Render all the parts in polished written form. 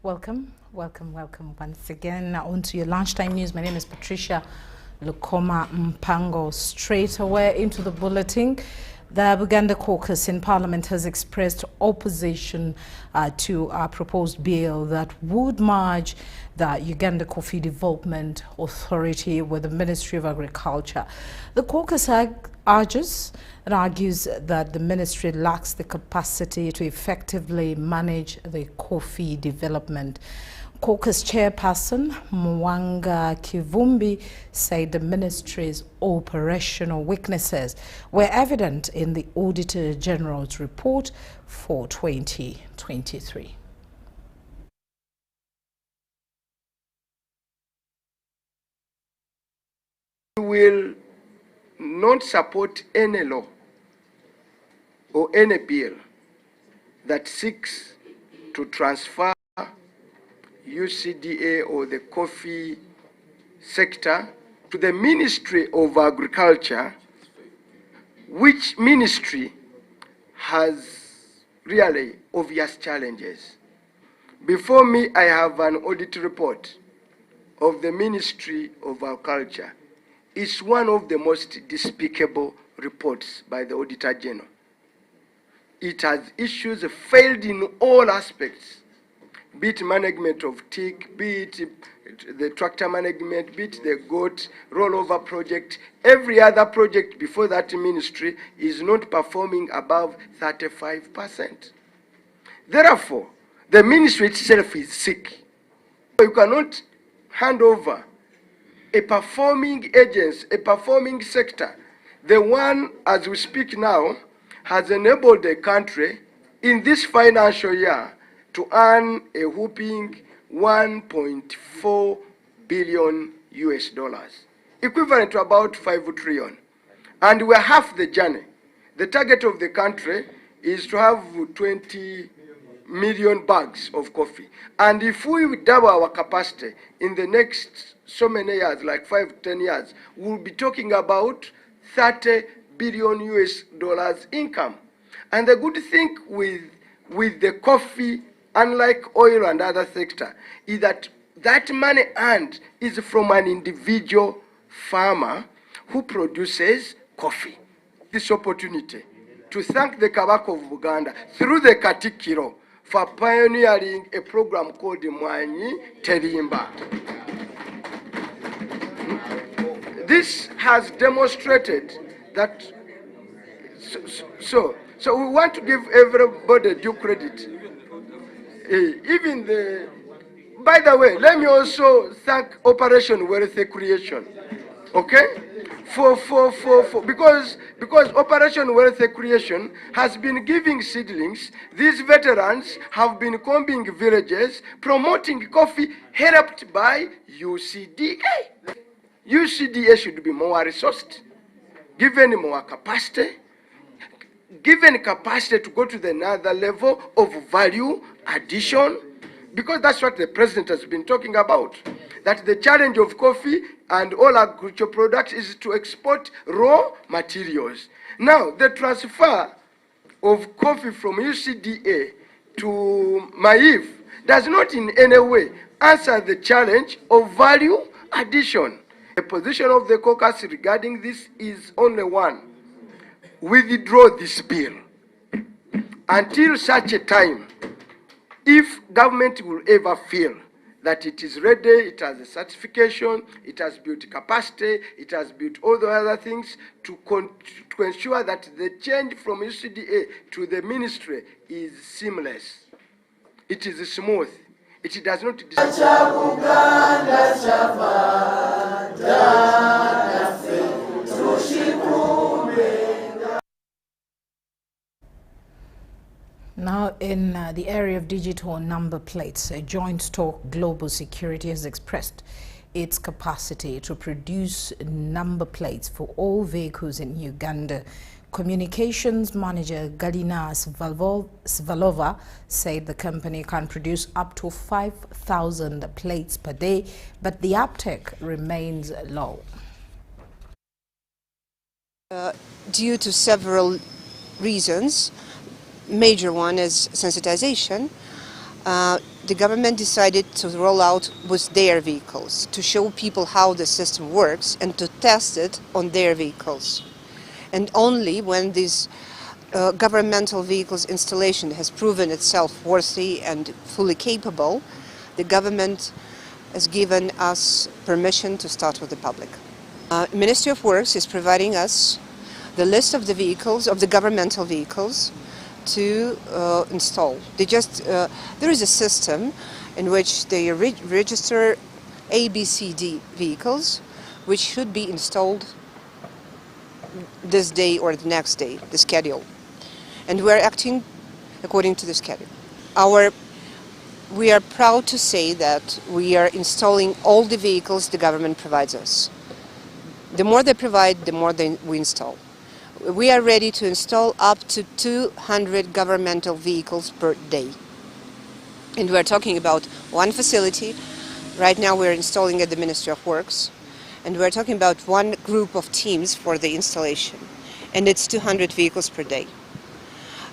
Welcome once again on to your lunchtime news. My name is Patricia Lukoma Mpango. Straight away into the bulletin. The Buganda caucus in Parliament has expressed opposition to a proposed bill that would merge the Uganda Coffee Development Authority with the Ministry of Agriculture. The caucus urges and argues that the ministry lacks the capacity to effectively manage the coffee development. Caucus chairperson Mwanga Kivumbi said the ministry's operational weaknesses were evident in the Auditor General's report for 2023. We will not support any law or any bill that seeks to transfer UCDA or the coffee sector to the Ministry of Agriculture, which ministry has really obvious challenges. Before me, I have an audit report of the Ministry of Agriculture. It's one of the most despicable reports by the Auditor General. It has issues failed in all aspects, be it management of tick, be it the tractor management, be it the goat rollover project. Every other project before that ministry is not performing above 35%. Therefore, the ministry itself is sick. You cannot hand over a performing agency, a performing sector. The one, as we speak now, has enabled the country in this financial year to earn a whopping 1.4 billion US dollars, equivalent to about 5 trillion. And we're half the journey. The target of the country is to have 20 million bags of coffee. And if we double our capacity in the next so many years, like 5 to 10 years, we'll be talking about 30 billion US dollars income. And the good thing with the coffee, unlike oil and other sector, is that that money earned is from an individual farmer who produces coffee. This opportunity to thank the Kabaka of Buganda through the Katikiro for pioneering a program called Mwanyi Terimba. This has demonstrated that, so we want to give everybody due credit. Even the, by the way, let me also thank Operation Wealth Creation, okay? Because Operation Wealth Creation has been giving seedlings. These veterans have been combing villages, promoting coffee, helped by UCDA. UCDA should be more resourced, given more capacity, given capacity to go to the another level of value addition, because that's what the president has been talking about, that the challenge of coffee and all agricultural products is to export raw materials. Now, the transfer of coffee from UCDA to MAIF does not in any way answer the challenge of value addition. The position of the caucus regarding this is only one: withdraw this bill until such a time, if government will ever feel that it is ready, it has a certification, it has built capacity, it has built all the other things to ensure that the change from UCDA to the ministry is seamless. It is smooth. It does not. Now, in the area of digital number plates, a joint stock Global Security has expressed its capacity to produce number plates for all vehicles in Uganda. Communications manager Galina Svalova said the company can produce up to 5,000 plates per day, but the uptake remains low. Due to several reasons, major one is sensitization. The government decided to roll out with their vehicles to show people how the system works and to test it on their vehicles. And only when this governmental vehicles installation has proven itself worthy and fully capable, the government has given us permission to start with the public. Ministry of Works is providing us the list of the vehicles, of the governmental vehicles, to install. There is a system in which they register ABCD vehicles, which should be installed this day or the next day, the schedule. And we're acting according to the schedule. We are proud to say that we are installing all the vehicles the government provides us. The more they provide, the more we install. We are ready to install up to 200 governmental vehicles per day. And we're talking about one facility. Right now we're installing at the Ministry of Works. And we're talking about one group of teams for the installation. And it's 200 vehicles per day.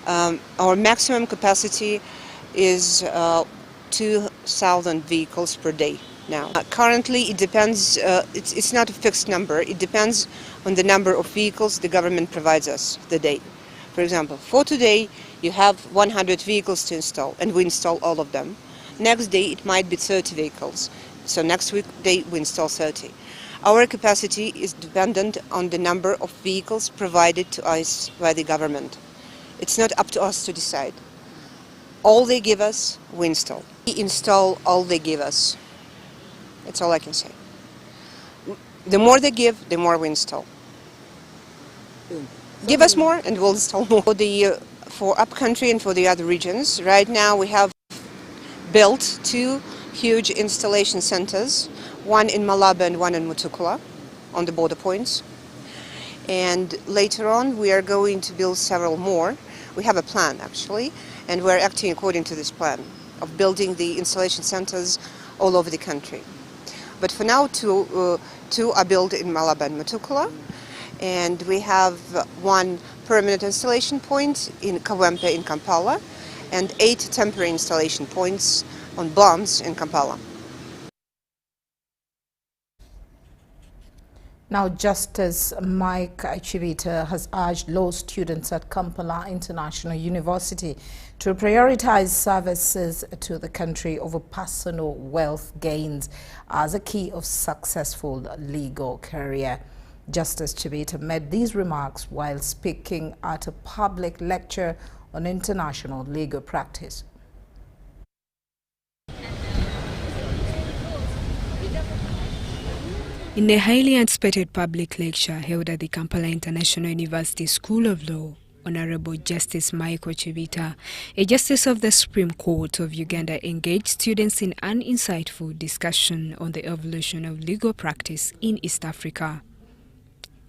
Our maximum capacity is 2,000 vehicles per day now. Currently it depends, it's not a fixed number, it depends on the number of vehicles the government provides us the day. For example, for today you have 100 vehicles to install and we install all of them. Next day it might be 30 vehicles, so next day we install 30. Our capacity is dependent on the number of vehicles provided to us by the government. It's not up to us to decide. All they give us, we install. We install all they give us. That's all I can say. The more they give, the more we install. Give us more and we'll install more. For upcountry and for the other regions, right now we have built 2 huge installation centers, one in Malaba and one in Mutukula, on the border points. And later on we are going to build several more. We have a plan actually, and we're acting according to this plan of building the installation centers all over the country. But for now, 2 are built in Malaba and Mutukula, and we have 1 permanent installation point in Kawempe in Kampala, and 8 temporary installation points on bombs in Kampala. Now, Justice Mike Chibita has urged law students at Kampala International University to prioritize services to the country over personal wealth gains as a key of successful legal career. Justice Chibita made these remarks while speaking at a public lecture on international legal practice. In a highly anticipated public lecture held at the Kampala International University School of Law, Honorable Justice Michael Chibita, a Justice of the Supreme Court of Uganda, engaged students in an insightful discussion on the evolution of legal practice in East Africa.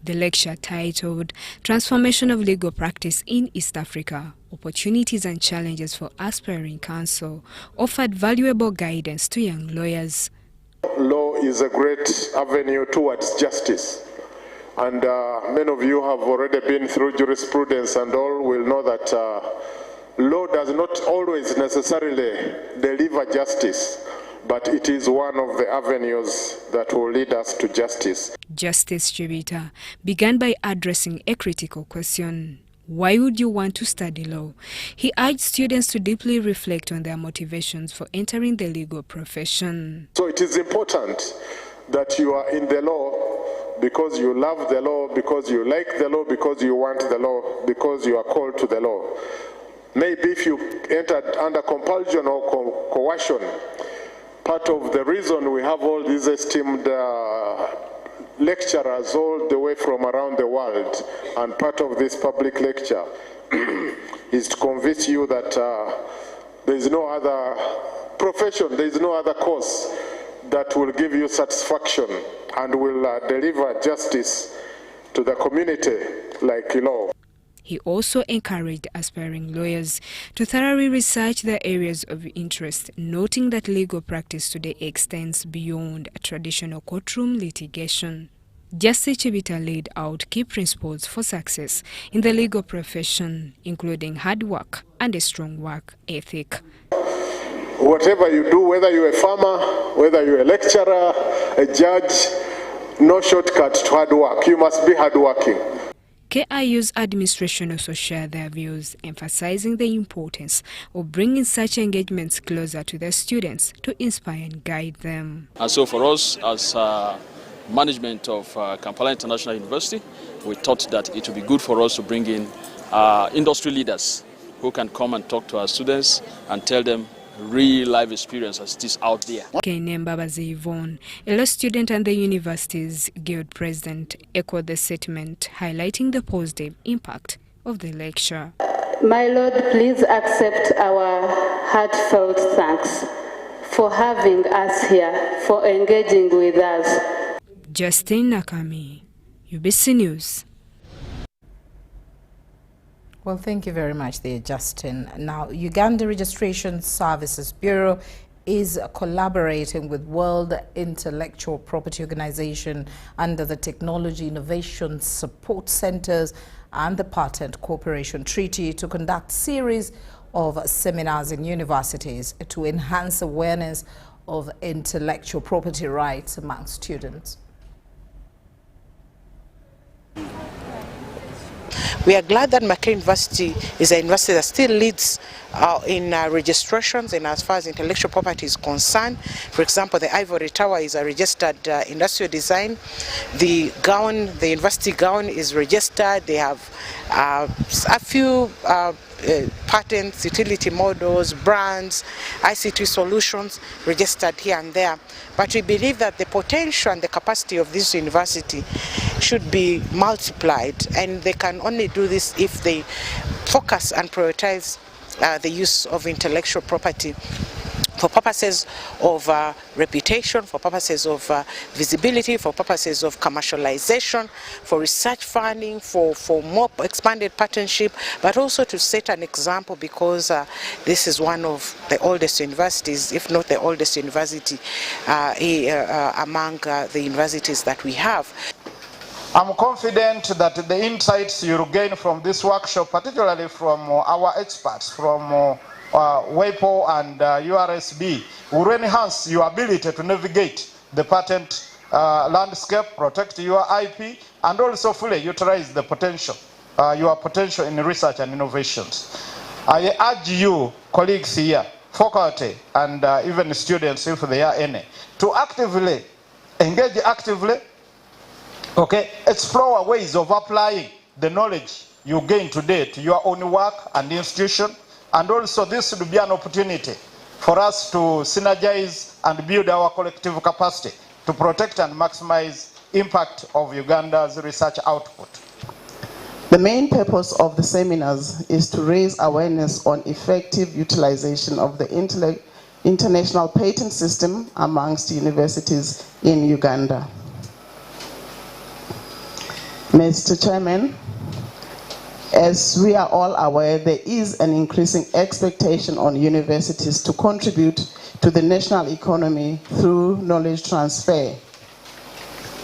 The lecture, titled Transformation of Legal Practice in East Africa, Opportunities and Challenges for Aspiring Counsel, offered valuable guidance to young lawyers. Law is a great avenue towards justice. And many of you have already been through jurisprudence and all will know that law does not always necessarily deliver justice, but it is one of the avenues that will lead us to justice. Justice Chibita began by addressing a critical question. Why would you want to study law? He urged students to deeply reflect on their motivations for entering the legal profession. So it is important that you are in the law because you love the law, because you like the law, because you want the law, because you are called to the law. Maybe if you entered under compulsion or coercion, part of the reason we have all these esteemed lecturers all the way from around the world, and part of this public lecture is to convince you that there is no other profession, there is no other course that will give you satisfaction and will deliver justice to the community like law. He also encouraged aspiring lawyers to thoroughly research their areas of interest, noting that legal practice today extends beyond traditional courtroom litigation. Justice Chibita laid out key principles for success in the legal profession, including hard work and a strong work ethic. Whatever you do, whether you're a farmer, whether you're a lecturer, a judge, no shortcut to hard work. You must be hardworking. KIU's administration also shared their views, emphasizing the importance of bringing such engagements closer to the students to inspire and guide them. And so for us, as management of Kampala International University, we thought that it would be good for us to bring in industry leaders who can come and talk to our students and tell them real life experience as it is out there. Mbabazi Yvonne, a law student and the university's guild president, echoed the statement, highlighting the positive impact of the lecture. My Lord, please accept our heartfelt thanks for having us here, for engaging with us. Justin Nakami, UBC News. Well, thank you very much there, Justin. Now, Uganda Registration Services Bureau is collaborating with World Intellectual Property Organization under the Technology Innovation Support Centers and the Patent Cooperation Treaty to conduct a series of seminars in universities to enhance awareness of intellectual property rights among students. We are glad that Makerere University is a university that still leads in registrations and as far as intellectual property is concerned. For example, the Ivory Tower is a registered industrial design. The gown, the university gown is registered. They have a few patents, utility models, brands, ICT solutions registered here and there. But we believe that the potential and the capacity of this university should be multiplied, and they can only do this if they focus and prioritize the use of intellectual property for purposes of reputation, for purposes of visibility, for purposes of commercialization, for research funding, for more expanded partnership, but also to set an example, because this is one of the oldest universities, if not the oldest university among the universities that we have. I'm confident that the insights you'll gain from this workshop, particularly from our experts, from WIPO and URSB, will enhance your ability to navigate the patent landscape, protect your IP, and also fully utilize the potential, your potential in research and innovations. I urge you, colleagues here, faculty, and even students, if there are any, to actively engage actively. Okay, explore ways of applying the knowledge you gain today to your own work and institution, and also this would be an opportunity for us to synergize and build our collective capacity to protect and maximize impact of Uganda's research output. The main purpose of the seminars is to raise awareness on effective utilization of the international patent system amongst universities in Uganda. Mr. Chairman, as we are all aware, there is an increasing expectation on universities to contribute to the national economy through knowledge transfer.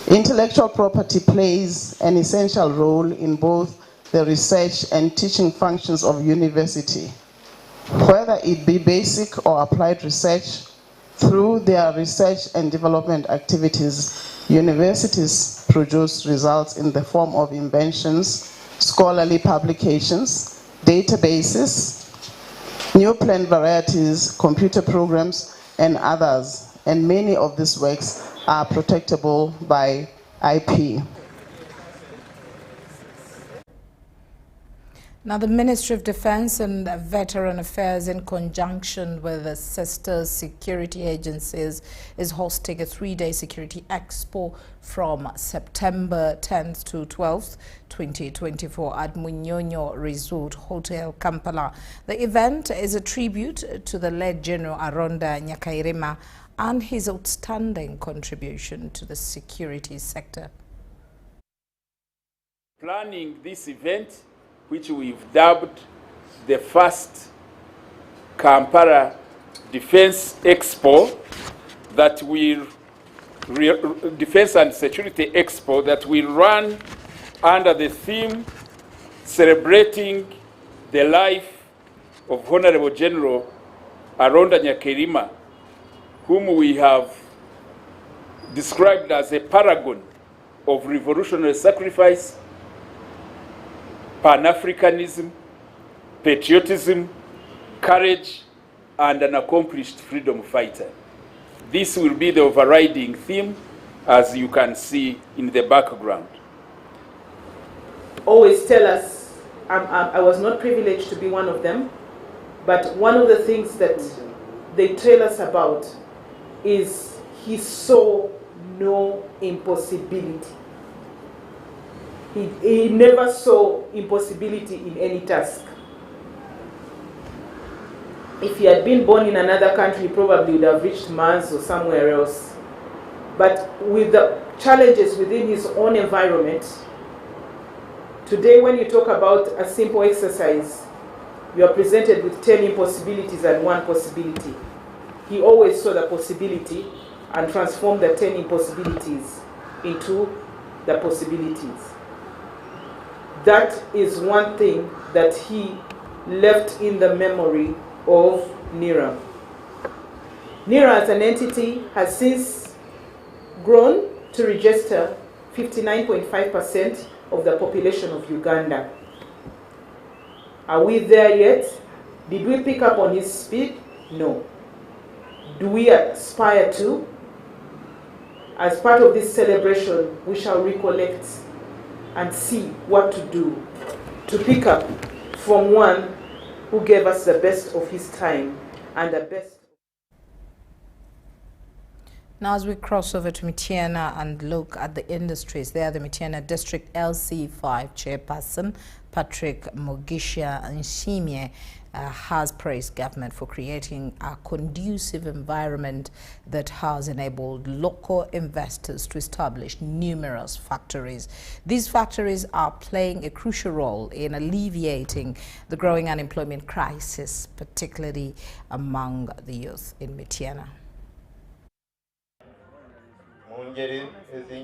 Intellectual property plays an essential role in both the research and teaching functions of university. Whether it be basic or applied research, through their research and development activities, universities produce results in the form of inventions, scholarly publications, databases, new plant varieties, computer programs, and others. And many of these works are protectable by IP. Now, the Ministry of Defense and Veteran Affairs, in conjunction with the sister security agencies, is hosting a 3-day security expo from September 10th to 12th, 2024 at Munyonyo Resort Hotel, Kampala. The event is a tribute to the late General Aronda Nyakairima and his outstanding contribution to the security sector. Planning this event, which we've dubbed the first Kampala Defense Expo, that will Defense and Security Expo, that will run under the theme celebrating the life of Honorable General Aronda Nyakairima, whom we have described as a paragon of revolutionary sacrifice, Pan-Africanism, patriotism, courage, and an accomplished freedom fighter. This will be the overriding theme, as you can see in the background. Always tell us, I was not privileged to be one of them, but one of the things that they tell us about is he saw no impossibility. He never saw impossibility in any task. If he had been born in another country, he probably would have reached Mars or somewhere else. But with the challenges within his own environment, today when you talk about a simple exercise, you are presented with 10 impossibilities and 1 possibility. He always saw the possibility and transformed the 10 impossibilities into the possibilities. That is one thing that he left in the memory of NIRA. NIRA as an entity has since grown to register 59.5% of the population of Uganda. Are we there yet? Did we pick up on his speed? No. Do we aspire to? As part of this celebration, we shall recollect and see what to do to pick up from one who gave us the best of his time and the best. Now, as we cross over to Mityana and look at the industries, there the Mityana District LC5 Chairperson Patrick Mugisha Nshimye has praised government for creating a conducive environment that has enabled local investors to establish numerous factories. These factories are playing a crucial role in alleviating the growing unemployment crisis, particularly among the youth in Mityana.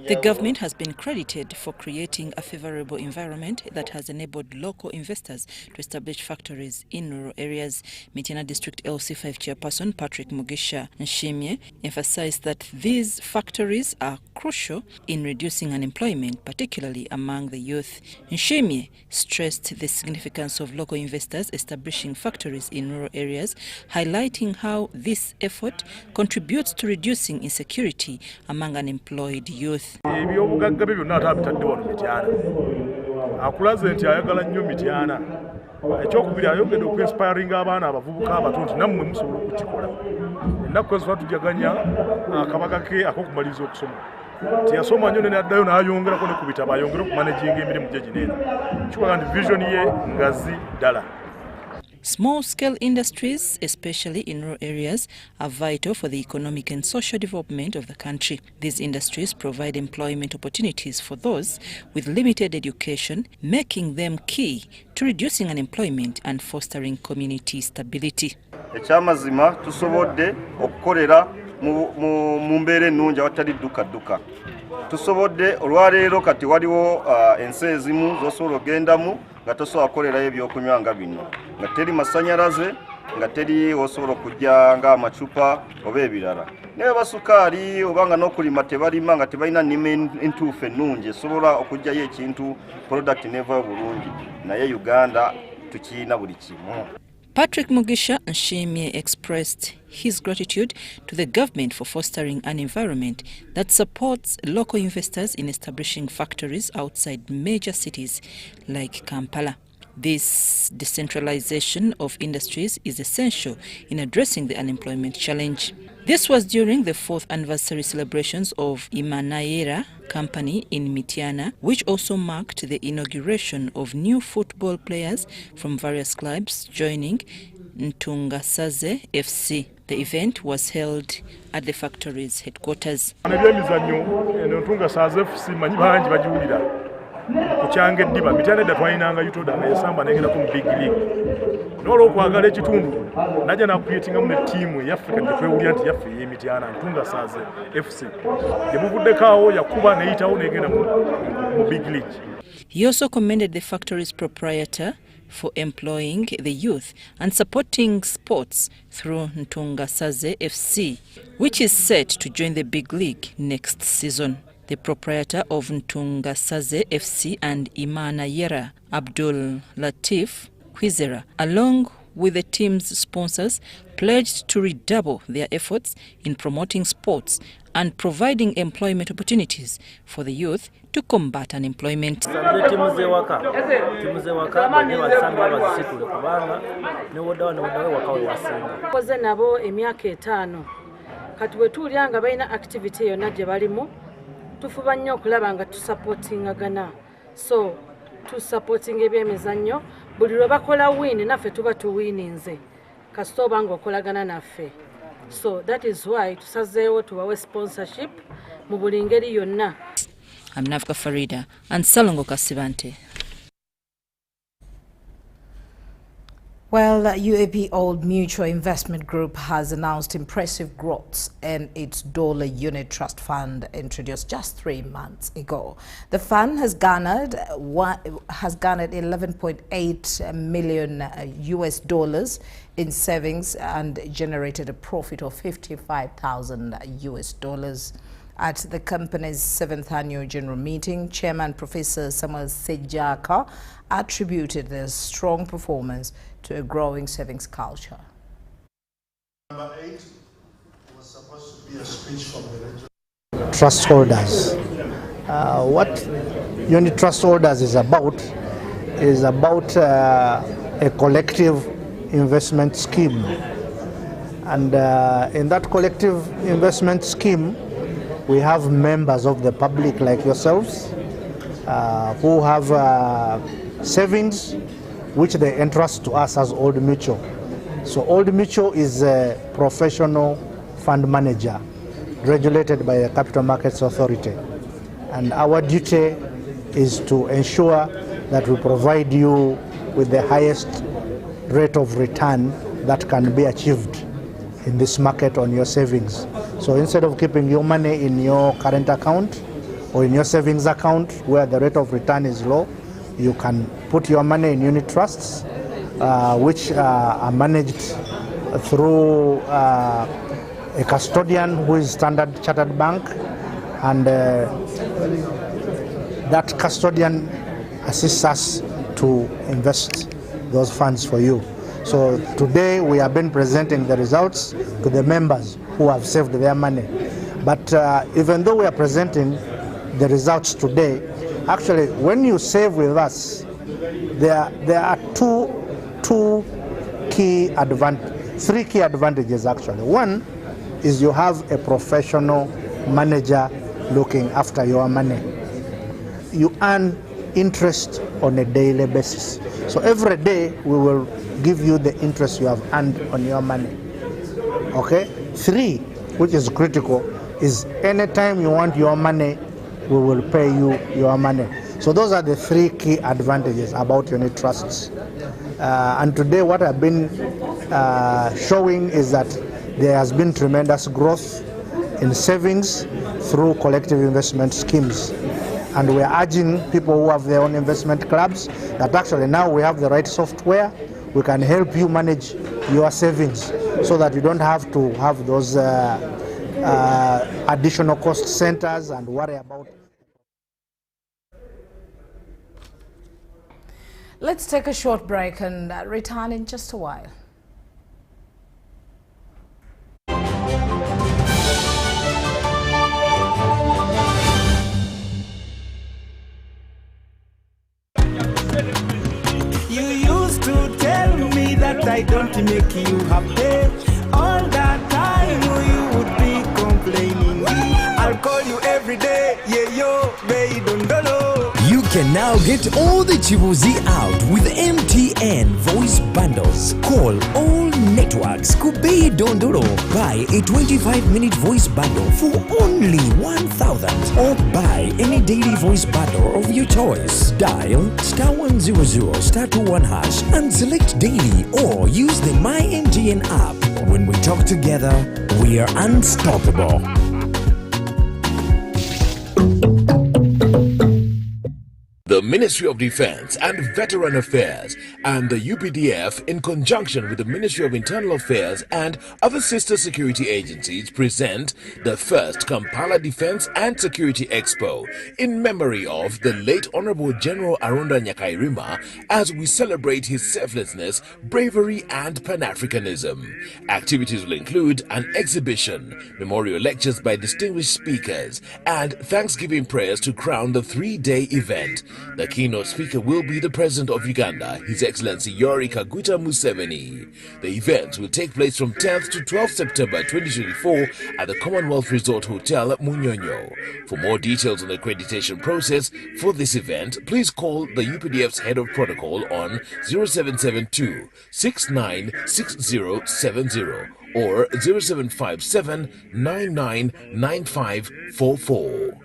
The government has been credited for creating a favorable environment that has enabled local investors to establish factories in rural areas. Mityana District LC5 Chairperson Patrick Mugisha Nshimye emphasized that these factories are crucial in reducing unemployment, particularly among the youth. Nshimye stressed the significance of local investors establishing factories in rural areas, highlighting how this effort contributes to reducing insecurity among unemployed youth. Ebyobugagga bye byonna atabitadde wano Mityana. Akulaze nti ayagala nnyo Mityana. Ekyokubiri ayongedde okuinspiringa abaana abavubuka abato nti nammwe musobola okukikola. Ennaku ezo twatujaganya akabaga ke ak'okumaliriza okusoma. Tiyasoma nnyo n'addayo n'ayongerako ne ku bitabo ayongere okumanaginga emirimu gye ginene. Kikola nti vision ye ngazi ddala. Small-scale industries, especially in rural areas, are vital for the economic and social development of the country. These industries provide employment opportunities for those with limited education, making them key to reducing unemployment and fostering community stability. Ekyamazima tusobodde okukolera mu mbeera ennungi awatali dduka. Tusobodde olwaleero kati waliwo ensi ezimu z'osobola ogendamu nga tosobola kukolerayo ebyokunywa nga bino, nga teri masannyalaze, nga teri osobola okujja nga amacupa oba ebirala. Naye basukaali oba nga n'okulima tebalima nga tebalina nnima entuufu ennungi esobola okujjayo ekintu product neva bulungi, naye Uganda tukiyina buli kimu. Patrick Mugisha Nshimye expressed his gratitude to the government for fostering an environment that supports local investors in establishing factories outside major cities like Kampala. This decentralization of industries is essential in addressing the unemployment challenge. This was during the 4th anniversary celebrations of Imanayera Company in Mityana, which also marked the inauguration of new football players from various clubs joining Ntungasaze FC. The event was held at the factory's headquarters. Kuchanga eddiba Mityana edda twalinanga yutoda esamba negenda ku big league n'olwokwagala ekitundu najja nakukreatingamu ne ttiimu eyaffe kati twewulira nti yaffe ye Mityana Ntungasaze FC gye muvuddekaawo yakuba neyitawo negenda mu big league. He also commended the factory's proprietor for employing the youth and supporting sports through Ntungasaze FC, which is set to join the big league next season. The proprietor of Ntungasaze FC and Imanayera, Abdul Latif Kwizera, along with the team's sponsors, pledged to redouble their efforts in promoting sports and providing employment opportunities for the youth to combat unemployment. Tufuba nnyo okulaba nga tusupportingagana, so tusupporting ebyemizannyo buli lwe bakola win naffe tuba tuwininze kasita oba nga okolagana naffe, so that is why tusazeewo tubawe sponsorship mu buli ngeri yonna. I'm Nafka Farida and Salongo Kasibante. Well, UAB Old Mutual Investment Group has announced impressive growth in its dollar unit trust fund introduced just 3 months ago. The fund has garnered 11.8 million US dollars in savings and generated a profit of 55,000 US dollars. At the company's 7th annual general meeting, Chairman Professor Samuel Sejaka attributed their strong performance to a growing savings culture. Number 8 was supposed to be a speech from the trust holders. What unit trust holders is about a collective investment scheme. And in that collective investment scheme, we have members of the public like yourselves who have savings which they entrust to us as Old Mutual. So Old Mutual is a professional fund manager regulated by the Capital Markets Authority. And our duty is to ensure that we provide you with the highest rate of return that can be achieved in this market on your savings. So instead of keeping your money in your current account or in your savings account where the rate of return is low, you can put your money in unit trusts which are managed through a custodian who is Standard Chartered Bank, and that custodian assists us to invest those funds for you. So today we have been presenting the results to the members who have saved their money. But even though we are presenting the results today, actually when you save with us, there are three key advantages actually. One is you have a professional manager looking after your money. You earn interest on a daily basis. So every day we will give you the interest you have earned on your money. Okay? 3, which is critical, is anytime you want your money, we will pay you your money. So those are the 3 key advantages about unit trusts. And today what I've been showing is that there has been tremendous growth in savings through collective investment schemes. And we're urging people who have their own investment clubs that actually now we have the right software. We can help you manage your savings so that you don't have to have those additional cost centers and worry about. Let's take a short break and return in just a while. You used to tell me that I don't make you happy. All that time you would be complaining. I'll call you every day, yeah yo, baby don't know. You can now get all the Chibuzi out with MTN voice bundles. Call all networks Kubei Dondoro. Buy a 25-minute voice bundle for only 1,000 or buy any daily voice bundle of your choice. Dial *100*21# and select daily or use the My MTN app. When we talk together, we are unstoppable. The Ministry of Defense and Veteran Affairs and the UPDF, in conjunction with the Ministry of Internal Affairs and other sister security agencies, present the first Kampala Defense and Security Expo in memory of the late Honorable General Arunda Nyakairima as we celebrate his selflessness, bravery and Pan-Africanism. Activities will include an exhibition, memorial lectures by distinguished speakers, and Thanksgiving prayers to crown the 3-day event. The keynote speaker will be the President of Uganda, His Excellency Yoweri Kaguta Museveni. The event will take place from 10th to 12th September 2024 at the Commonwealth Resort Hotel at Munyonyo. For more details on the accreditation process for this event, please call the UPDF's Head of Protocol on 0772 696070 or 0757 999544.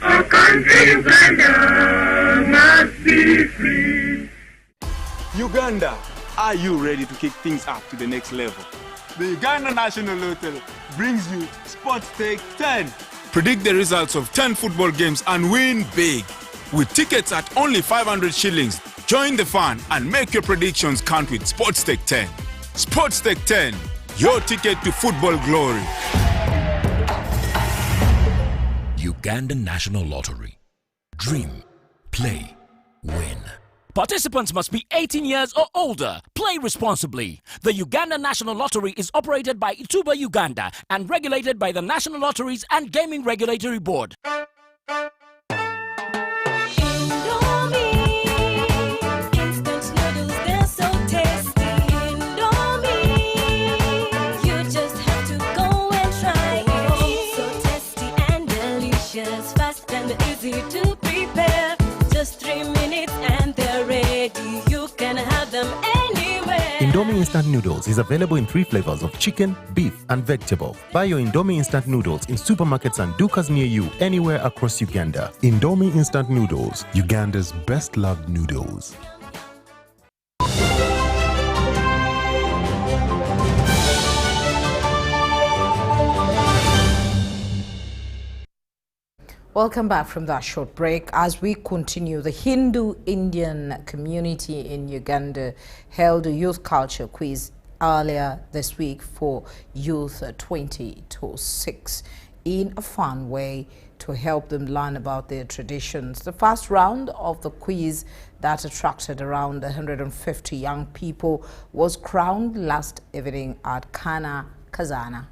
Our country Uganda must be free. Uganda, are you ready to kick things up to the next level? The Uganda National Lottery brings you Sports Stake 10. Predict the results of 10 football games and win big. With tickets at only 500 shillings, join the fun and make your predictions count with Sports Stake 10. Sports Stake 10. Your ticket to football glory. Uganda National Lottery. Dream, play, win. Participants must be 18 years or older. Play responsibly. The Uganda National Lottery is operated by Ituba Uganda and regulated by the National Lotteries and Gaming Regulatory Board. Easy to prepare, just 3 minutes and they're ready. You can have them anywhere. Indomie Instant Noodles is available in 3 flavors of chicken, beef, and vegetable. Buy your Indomie Instant Noodles in supermarkets and dukas near you anywhere across Uganda. Indomie Instant Noodles, Uganda's best loved noodles. Welcome back from that short break. As we continue, the Hindu-Indian community in Uganda held a youth culture quiz earlier this week for Youth 2026 in a fun way to help them learn about their traditions. The first round of the quiz that attracted around 150 young people was crowned last evening at Kana Kazana.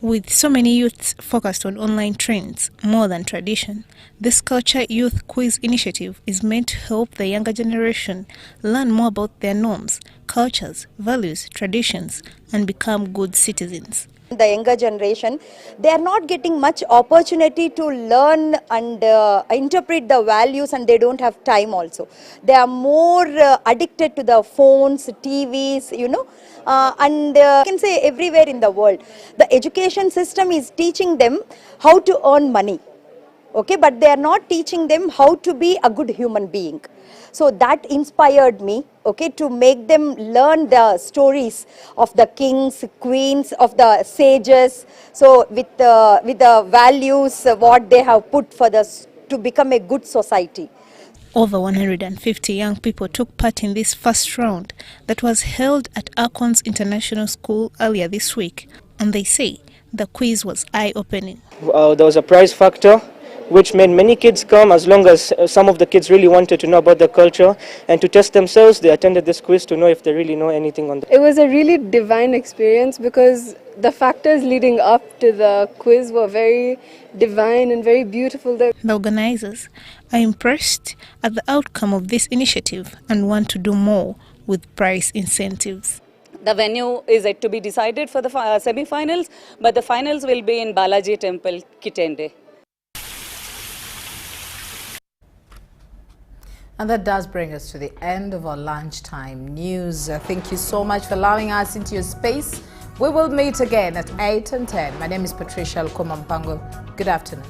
With so many youths focused on online trends more than tradition, this Culture Youth Quiz initiative is meant to help the younger generation learn more about their norms, cultures, values, traditions, and become good citizens. The younger generation, they are not getting much opportunity to learn and interpret the values, and they don't have time also. They are more addicted to the phones, TVs, you know, and I can say everywhere in the world. The education system is teaching them how to earn money, okay, but they are not teaching them how to be a good human being. So that inspired me, okay, to make them learn the stories of the kings, queens, of the sages. So with the values, what they have put for to become a good society. Over 150 young people took part in this first round that was held at Akons International School earlier this week, and they say the quiz was eye-opening. There was a prize factor, which made many kids come, as long as some of the kids really wanted to know about the culture, and to test themselves, they attended this quiz to know if they really know anything on It was a really divine experience because the factors leading up to the quiz were very divine and very beautiful. The organizers are impressed at the outcome of this initiative and want to do more with prize incentives. The venue is yet to be decided for the semi-finals, but the finals will be in Balaji Temple, Kitende. And that does bring us to the end of our lunchtime news. Thank you so much for allowing us into your space. We will meet again at 8 and 10. My name is Patricia Lukomampango. Good afternoon.